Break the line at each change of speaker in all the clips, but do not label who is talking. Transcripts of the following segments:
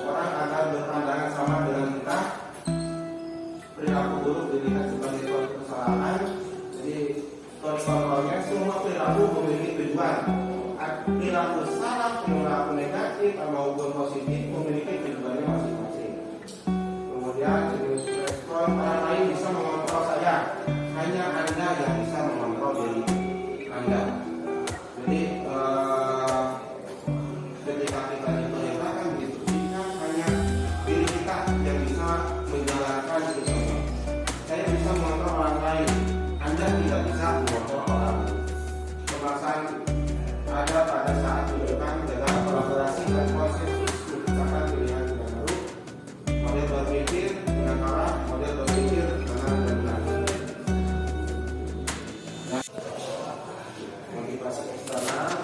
orang agar berpandangan sama dengan kita, perilaku buruk dilihat sebagai suatu kesalahan. Jadi kontrolnya semua perilaku memiliki tujuan. Perilaku salah, perilaku negatif maupun positif memiliki tujuannya masing-masing. Kemudian jenis respon orang lain bisa mengontrol saya, hanya Anda yang bisa mengontrol diri Anda. Jadi ketika kita diperintahkan diinstruksikan, hanya diri kita yang bisa menjalankan itu. Saya bisa mengontrol orang lain, Anda tidak bisa mengontrol orang. Pembahasan ada pada saat dilakukan dengan kolaborasi dan konsensus menciptakan pilihan yang baru. Model berpikir dengan arah, model berpikir benar dan benar. Motivasi eksternal.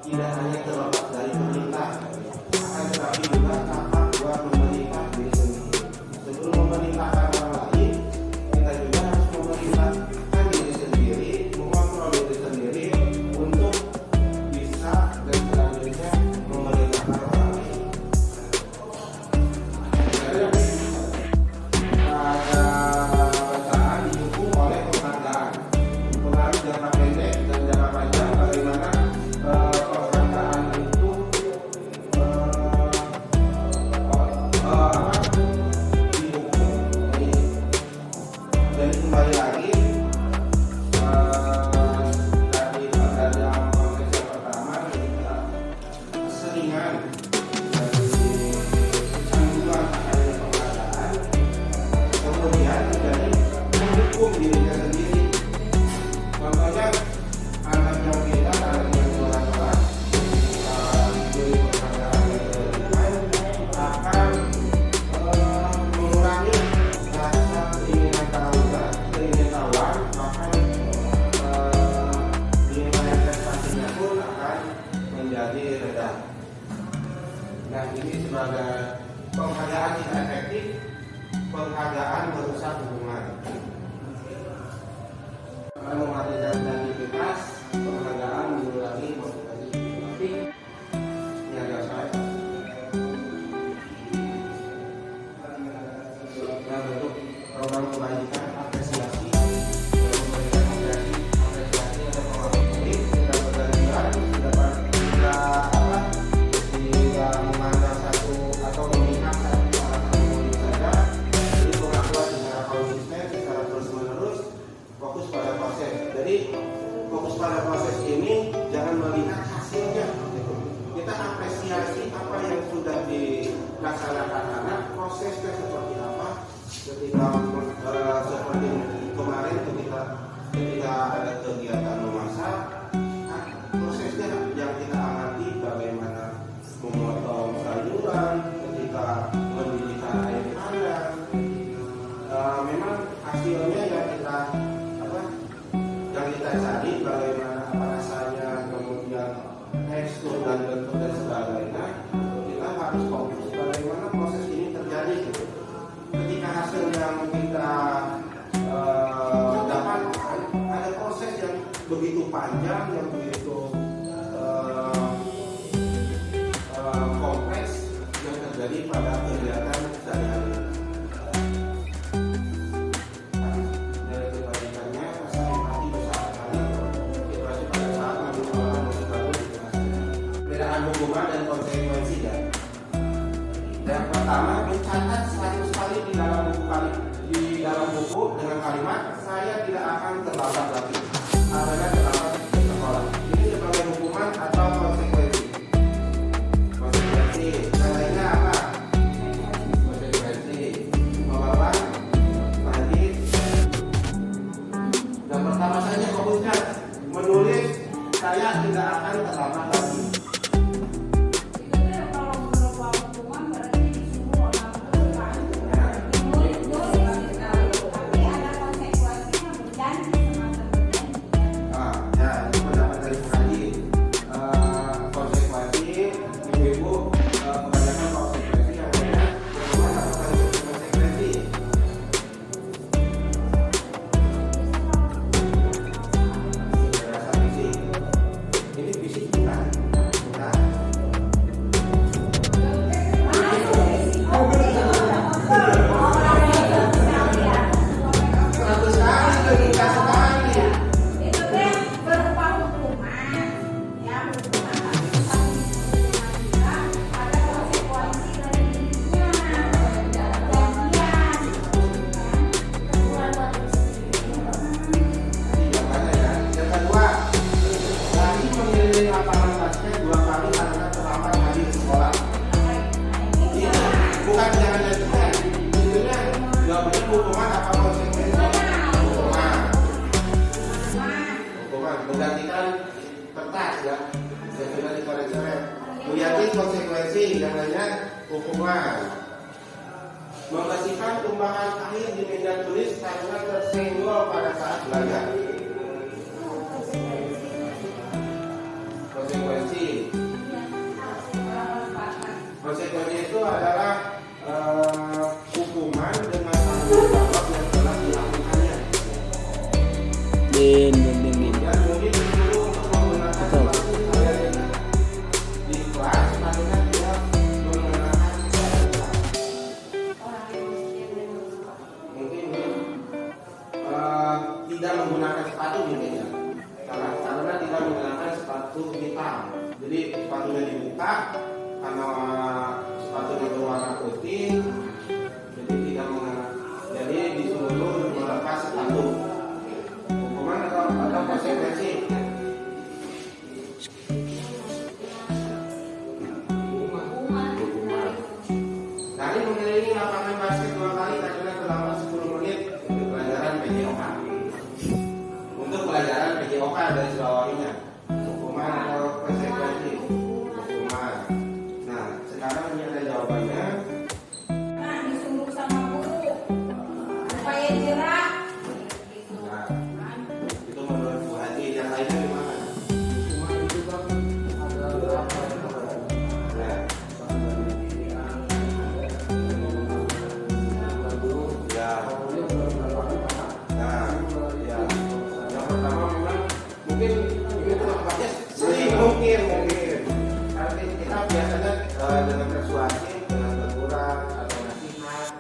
Tidak hanya terlepas dari pemerintah, akan tetapi juga tapak buat memerintah diri sendiri. Sebelum memerintahkan orang lain, kita juga harus memerintahkan diri sendiri, mengontrol diri sendiri untuk bisa dan selanjutnya memerintahkan orang lain. Ada bacaan didukung oleh penghargaan, pengaruh jangka pendek dan jangka panjang bagaimana penghargaan itu didukung. Jadi kembali lagi dari yang konteks yang pertama, kita keseringan dari kecanduan adanya penghargaan, kemudian menjadi mendukung dirinya sendiri. Contohnya anak yang pintar, anak yang jualan-jualan, diberi penghargaan dari lingkungan akan mengurangi rasa keinginan tahuan, bahkan nilai prestasinya pun akan menjadi rendah. Nah, ini sebagai penghargaan tidak efektif, penghargaan merusak hubungan. Mematikan aktivitas, penghargaan mengurangi motivasi. Tapi ini agak saya. Nah, bentuk program kebaikan, apresiasi, memberikan apresiasi atau penghargaan tidak bergantian, tidak memandang satu atau memihak satu salah satu saja. Jadi pengakuan secara konsisten, secara terus-menerus, fokus pada proses. Jadi fokus pada proses ini jangan melihat hasilnya. Kita apresiasi apa yang sudah dilaksanakan anak, prosesnya seperti apa. Ketika seperti kemarin ketika ada kegiatan memasak, prosesnya yang kita amati bagaimana memotong sayuran, ketika mendidihkan air panas. Memang hasilnya yang kita cari bagaimana apa rasanya, kemudian tekstur dan bentuk dan sebagainya. Kita harus fokus bagaimana proses ini terjadi. Ketika hasil yang kita dapatkan, ada proses yang begitu panjang, yang begitu kompleks yang terjadi pada kegiatan sehari-hari. Hubungan dan konsekuensi ya. Yang pertama, mencatat 100 kali di dalam buku dengan kalimat saya tidak akan terlambat lagi karena terlambat ke sekolah. Ini sebagai hukuman atau konsekuensi. Konsekuensi yang lainnya apa? Konsekuensi melawan lanjut. Yang pertama saja fokusnya menulis saya tidak akan terlambat lagi. ya yang sudah dicoret-coret. Melihat konsekuensi yang lainnya hukuman. Membersihkan tumpahan air di meja tulis karena tersenggol pada saat belajar. Konsekuensi itu adalah hukuman dengan tanggung jawab yang telah dilakukannya. Dan mungkin disuruh untuk menggunakan waktu kalian di kelas, harusnya tidak menggunakan mungkin tidak menggunakan sepatu mungkin ya. Karena tidak menggunakan sepatu hitam. Jadi sepatunya dibuka karena sepatunya berwarna putih, jadi tidak mengenai. Jadi disuruh melepas sepatu. Hukuman atau konsekuensi. Tadi mengelilingi lapangan basket 2 kali karena selama 10 menit untuk pelajaran PJOK. Untuk pelajaran PJOK dari bawahinya. Hukuman atau konsekuensi. Hukuman. Nah, sekarang ini ada jawabannya.
Nah, disuruh sama guru supaya jerak.
Nah, itu menurut Bu Haji. Yang lainnya gimana?
Cuma itu kan ada berapa
Nah, ya. Nah, ya. Yang pertama memang mungkin ini tempatnya sering mungkin. Tapi kita biasanya dengan persuasif, dengan teguran atau nasihat.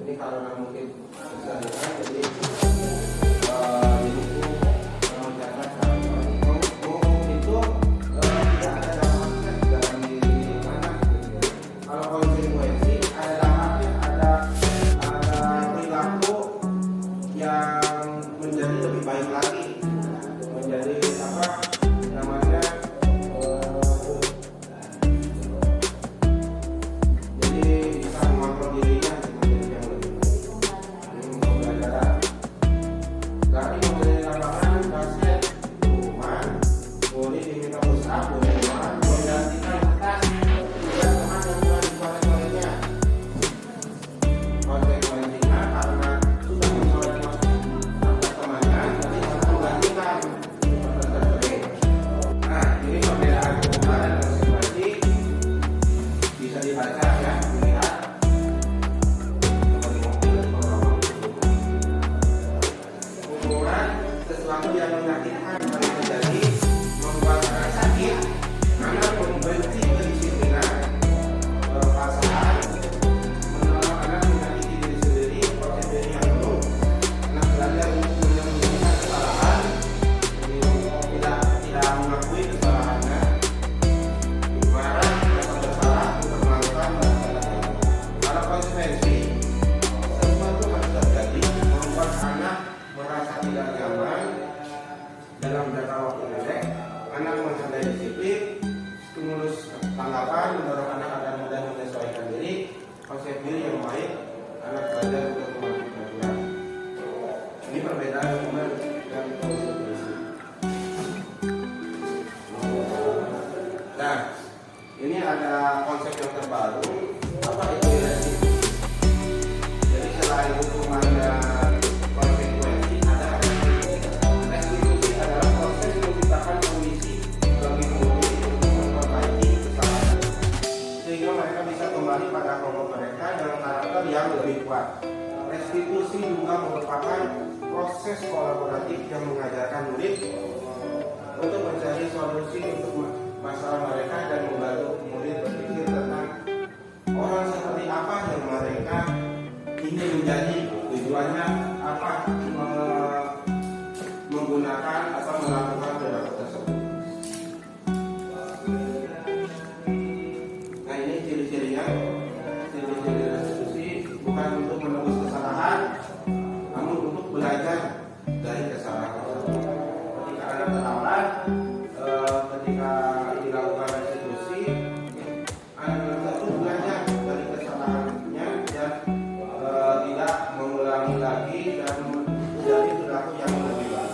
Ini kalau mungkin bisa lihat jadi menjaga itu tidak ada dampaknya dalam diri anak. Kalau konsekuensi ada dampaknya, ada perilaku yang menjadi lebih baik lagi, menjadi apa namanya, jadi bisa mengontrol dirinya menjadi yang lebih baik. Pembelajaran dari mengenai lapangan basket hukuman, boleh diminta pusat, boleh uang, menggantikan kertas dan teman yang telah dicoret-coretnya. Konsekuensinya karena sudah mencoret temannya, jadi harus menggantikan. Nah, ini perbedaan hukuman dan konsekuensi bisa dibaca ya, dilihat. Hukuman sesuatu yang menyakitkan paling terjadi, membuat anak sakit, anak membenci kedisiplinan, perasaan, menolong anak menyakiti diri sendiri, proses diri yang penuh, anak belajar untuk menyembunyikan kesalahan, tidak mengakui kesalahannya, marah, merasa bersalah untuk melakukan kalau konsekuensi sesuatu harus terjadi membuat anak merasa tidak nyaman dalam jangka waktu pendek, anak menghargai disiplin, stimulus tanggapan, mendorong anak agar mudah menyesuaikan diri, konsep diri yang baik, anak belajar untuk memajukan. Ini perbedaan hukuman dan konsekuensi. Nah, ini ada konsep yang terbaru. Apa itu restitusi? Jadi selain hukuman dan konsekuensi, ada restitusi. Restitusi adalah proses menciptakan kondisi bagi murid untuk memperbaiki kesalahan, sehingga mereka bisa kembali pada kelompok mereka dengan karakter yang lebih kuat. Restitusi juga merupakan proses kolaboratif yang mengajarkan murid untuk mencari solusi untuk masalah mereka dan membantu murid berpikir tentang orang seperti apa yang mereka ingin menjadi, tujuannya apa menggunakan atau melakukan perilaku tersebut. Nah, ini ciri-cirinya. Ciri-ciri restitusi bukan untuk menebus kesalahan, namun untuk belajar dari kesalahan tersebut. Ketika anak terlambat, ketika dilakukan restitusi, anak tersebut belajar dari kesalahannya dan tidak mengulangi lagi dan menjadi perilaku yang lebih baik.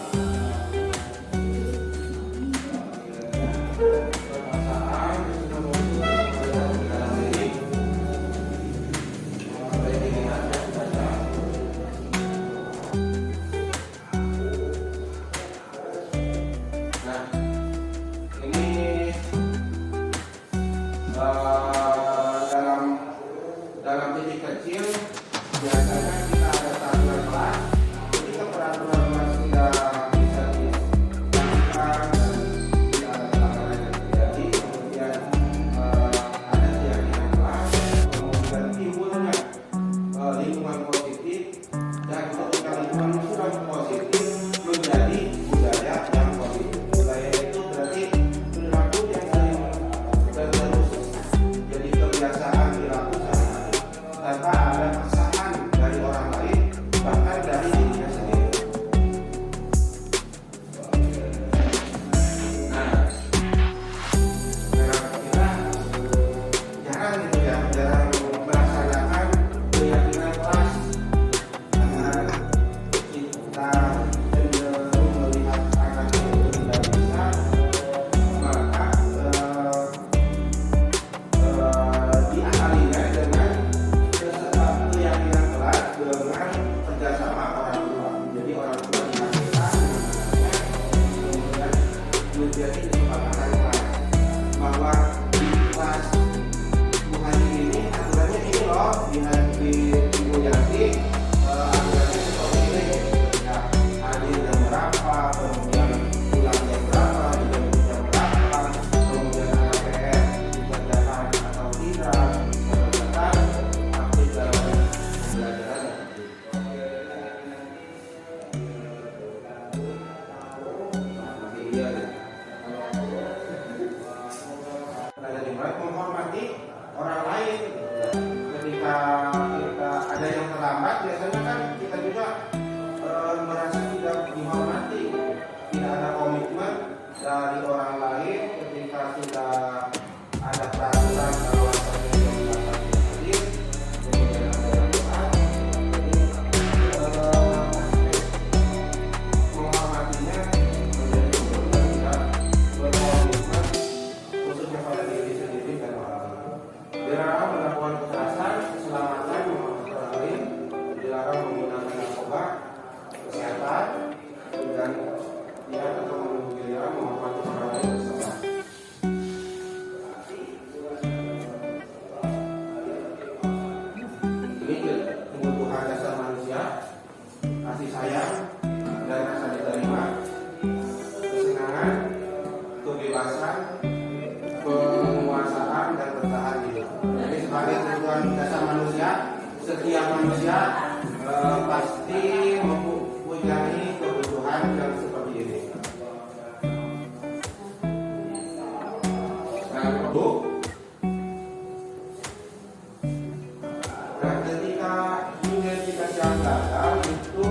dilarang melakukan kekerasan, keselamatan, memakan orang lain, dilarang menggunakan narkoba, kesehatan, dan dia atau dilarang memakan orang lain bersama. Ini kebutuhan dasar manusia, kasih sayang dan rasa diterima, kesenangan, kebebasan, penguasaan dan bertahan hidup. Jadi sebagai kebutuhan dasar manusia, setiap manusia pasti mempunyai kebutuhan yang seperti ini. Nah, ketika identitas yang gagal itu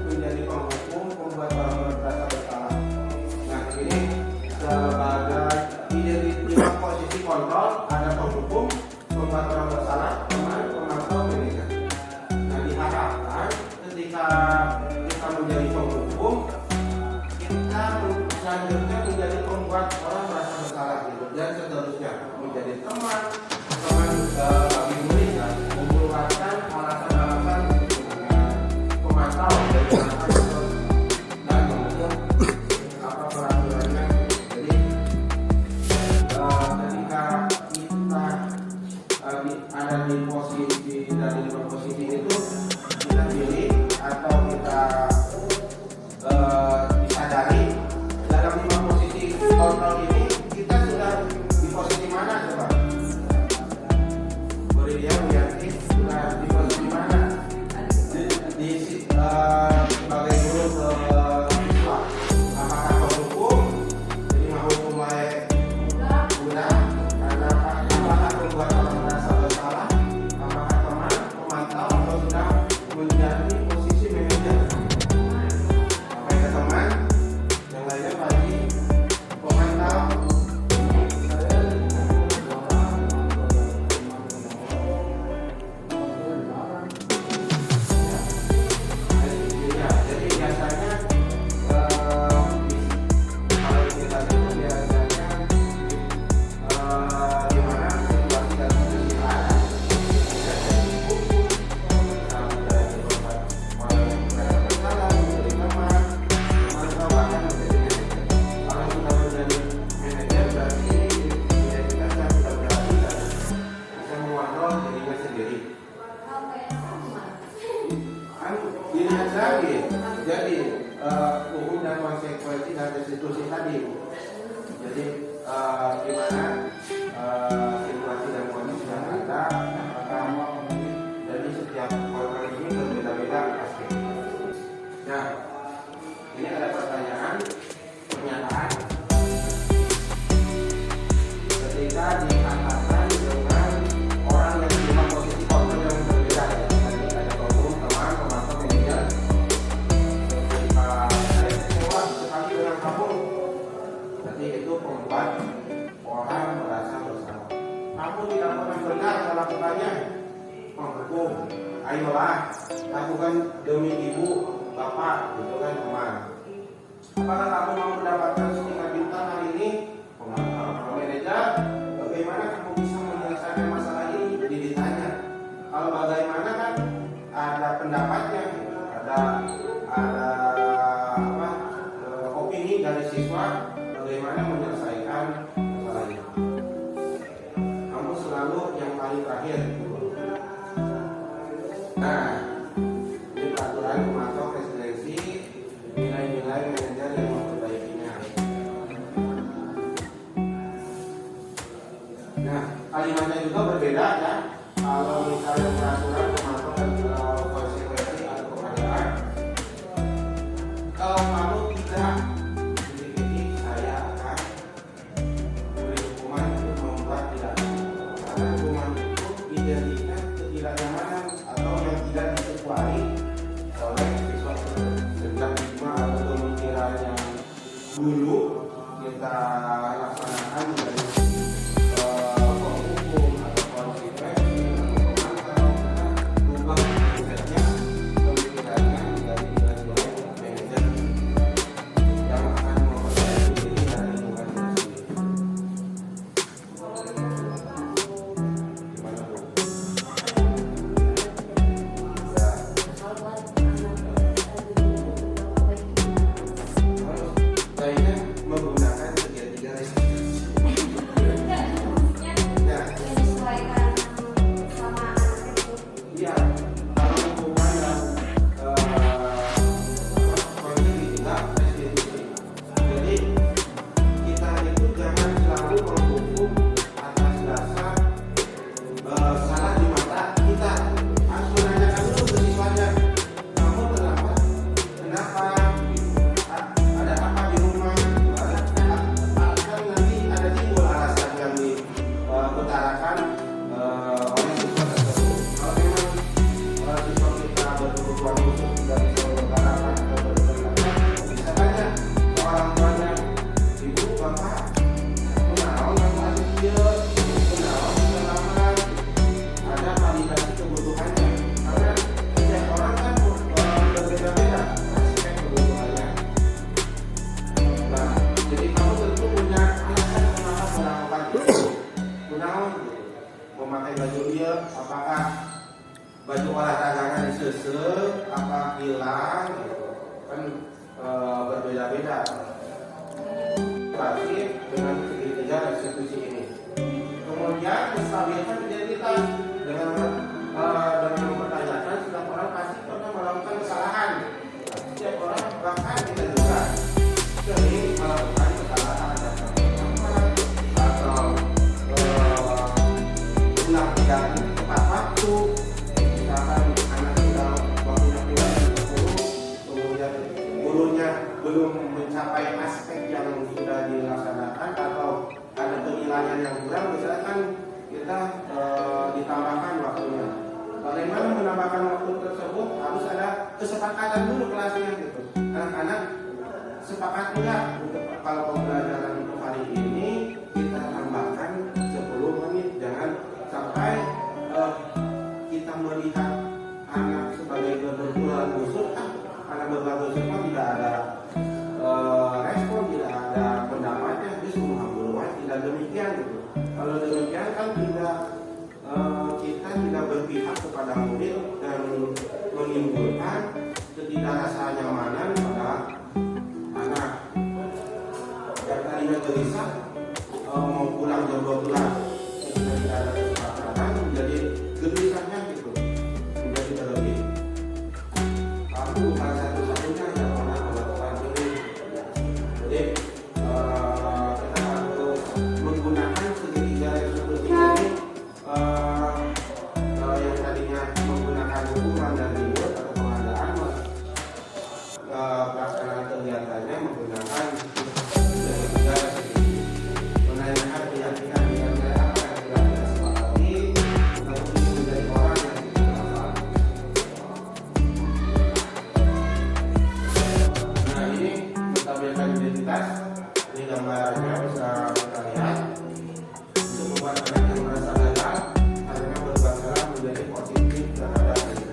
menjadi penghukum membuat orang merasa bersalah. Nah, ini sebagai identitas posisi kontrol ada penghukum membuat orang bersalah, teman, pemantau, manajer. Nah, diharapkan ketika kita menjadi penghukum, kita selanjutnya menjadi pembuat orang merasa bersalah gitu, dan seterusnya menjadi teman bagi mereka, mengeluarkan alasan-alasan pemantau dan mengukur apa peraturannya. Jadi ketika kita ada di posisi dari dua posisi itu, kita pilih atau kita disadari dalam 5 posisi kontrol ini kita sudah di posisi mana coba? Boleh dia melihat sudah di posisi mana? Sebagai guru ke siswa, apakah penghukum? Jadi menghukum oleh budak, karena apakah membuat orang merasa bersalah? Apakah teman, pemantau, atau sudah menjadi posisi manajer? Apa yang teman? Yang lainnya bagi pemantau. Jadi biasanya kalau kita itu biasanya di mana situasi dan kondisi ada dilihat lagi, jadi hukum dan konsekuensi dan restitusi tadi. Jadi gimana situasi dan kondisi yang ada, apakah jadi setiap orang ini berbeda-beda pasti. Nah, ini ada pertanyaan, pernyataan. Ketika dikatakan dengan orang yang punya posisi kontrol yang berbeda, ya, tadi ada penghukum, teman, pemantau, manajer. Saya kecewa sekali dengan kamu. Berarti itu membuat orang merasa bersalah. Kamu tidak pernah benar melakukannya, penghukum. Ayolah, lakukan demi ibu, bapak, gitu kan teman. Apakah kamu mau mendapatkan stiker bintang hari ini? Pemantau, manajer. Bagaimana kamu bisa menyelesaikan masalah ini? Jadi ditanya. Kalau bagaimana kan ada pendapatnya, ada opini dari siswa bagaimana menyelesaikan masalah ini. Kamu selalu yang paling terakhir. Nah, ini peraturan pemantau presidensi, nilai-nilai manajer yang memperbaikinya. Nah, kalimatnya juga berbeda ya. Kalau misalnya peraturan pemantau konsekuensi atau pengadilan, kalau kamu tidak sedikit, saya akan beri hukuman untuk membuat tidak. Karena hukuman itu identitas ketidaknyamanan atau yang tidak disesuai oleh siswa sejak lima atau pemikiran yang dulu kita laksanakan dari penghukum atau konsekuensi atau pemantau, berubah dia apakah baju olahraganya disesek, apa hilang, gitu. Kan berbeda-beda. Pasti dengan segitiga restitusi ini. Kemudian menstabilkan identitas dengan mempertanyakan setiap orang pasti pernah melakukan kesalahan. Setiap orang bahkan kita juga sering melakukan kesalahan atau pulang tidak tepat waktu. Misalkan anak sudah waktunya pulang ke guru, kemudian gurunya belum mencapai aspek yang sudah dilaksanakan atau ada penilaian yang kurang, misalkan kita ditambahkan waktunya. Bagaimana menambahkan waktu tersebut? Harus ada kesepakatan dulu kelasnya gitu. Anak-anak sepakat enggak untuk kalau pembelajaran untuk hari ini kita tambahkan 10 menit, jangan sampai kita melihat anak sebagai berbulan busur, anak berbulan busur tidak ada respon, tidak ada pendapatnya, dia semua buruan. Tidak demikian gitu. Kalau demikian kan tidak kita tidak berpihak kepada murid dan menimbulkan ketidakrasa nyamanan pada anak yang tadinya gelisah mau pulang jam 12, kita tidak ada kesepakatan, menjadi gelisahnya gitu, menjadi berlebih. Aku salah satu-satunya yang pernah melakukan ini. Jadi kita harus menggunakan segitiga yang seperti ini. Yang tadinya menggunakan hukuman dan reward atau penghargaan, pelaksanaan kegiatannya menggunakan segitiga menanyakan keyakinan yang saya akan belajar sepakati untuk menjadi orang yang bermanfaat. Nah, ini menstabilkan identitas. Ini gambarannya bisa kita lihat untuk membuat anak yang merasa gagal akhirnya berubah menjadi positif terhadap diri.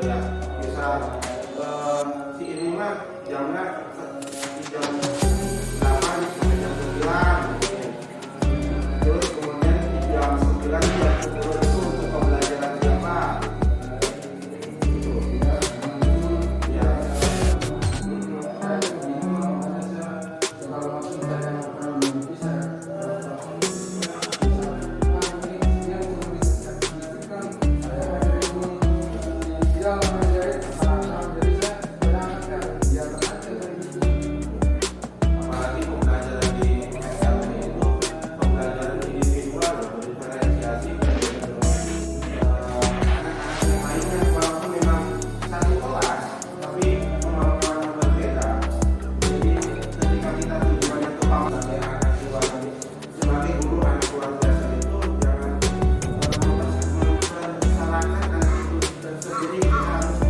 ya. Bisa si ini mah jamnya di jam 8 sampai jam 9 mungkin. Terus kemudian di jam 9 jam 10 itu untuk pembelajaran siapa? Itu ya. Apalagi pembelajaran di SLB itu pembelajaran individual loh, diferensiasi dari anak-anak yang lainnya, walaupun memang satu kelas tapi kemampuannya berbeda. Jadi ketika kita tujuannya itu paham sebagai anak keluarga, sebagai guru anak luar biasa itu jangan mempersalahkan anak itu sendiri. Kita harus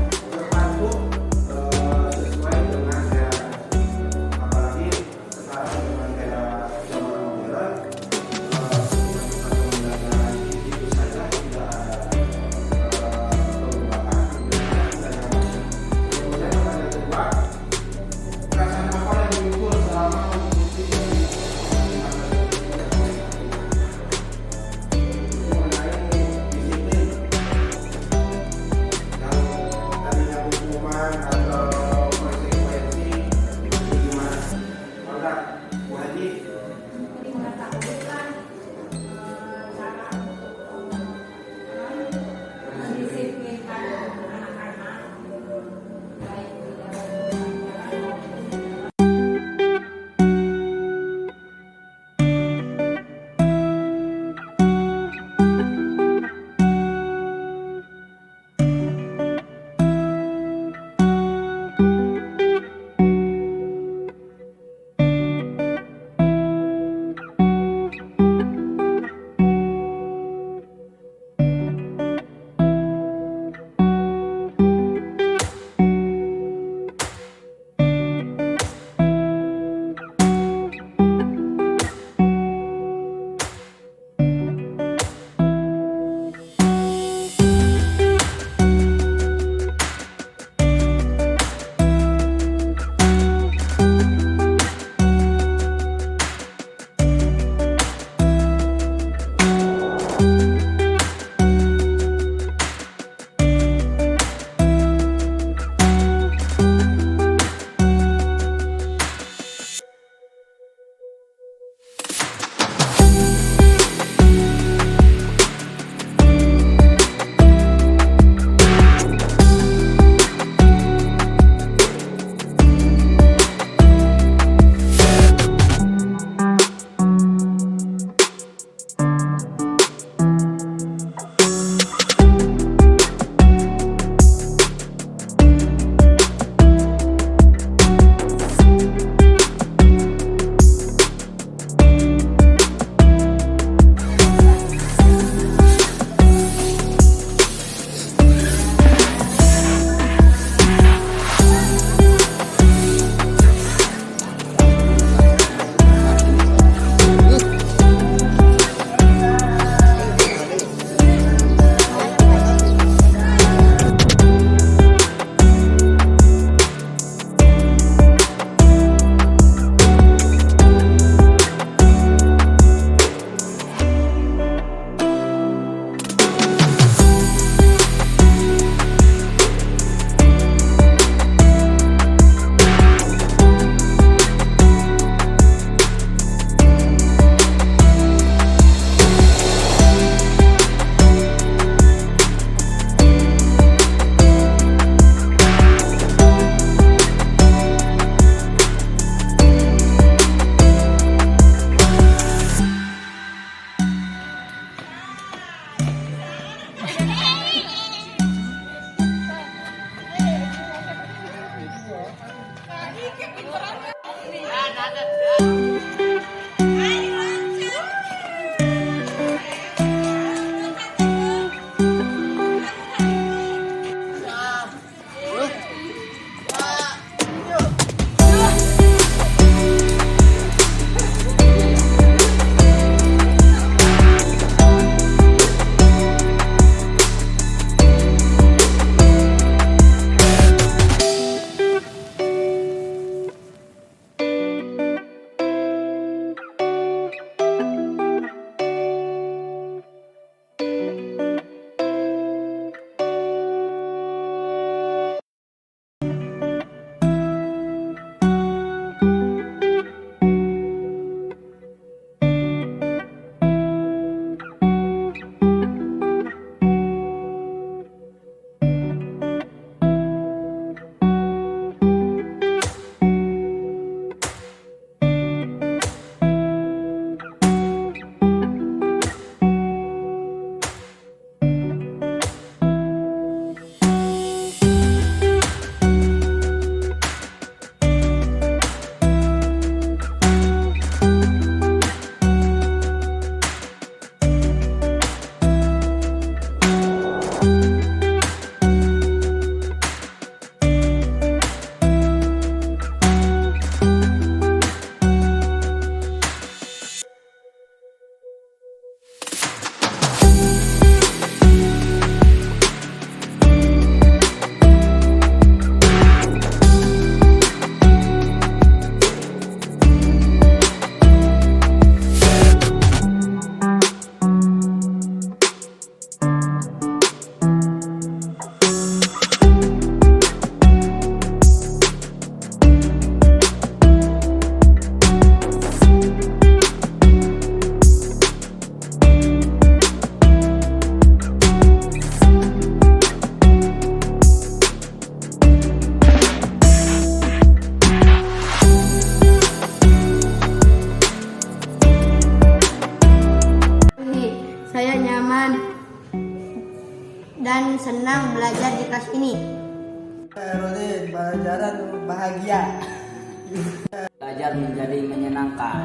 Rodin, pelajaran bahagia.
Belajar menjadi menyenangkan.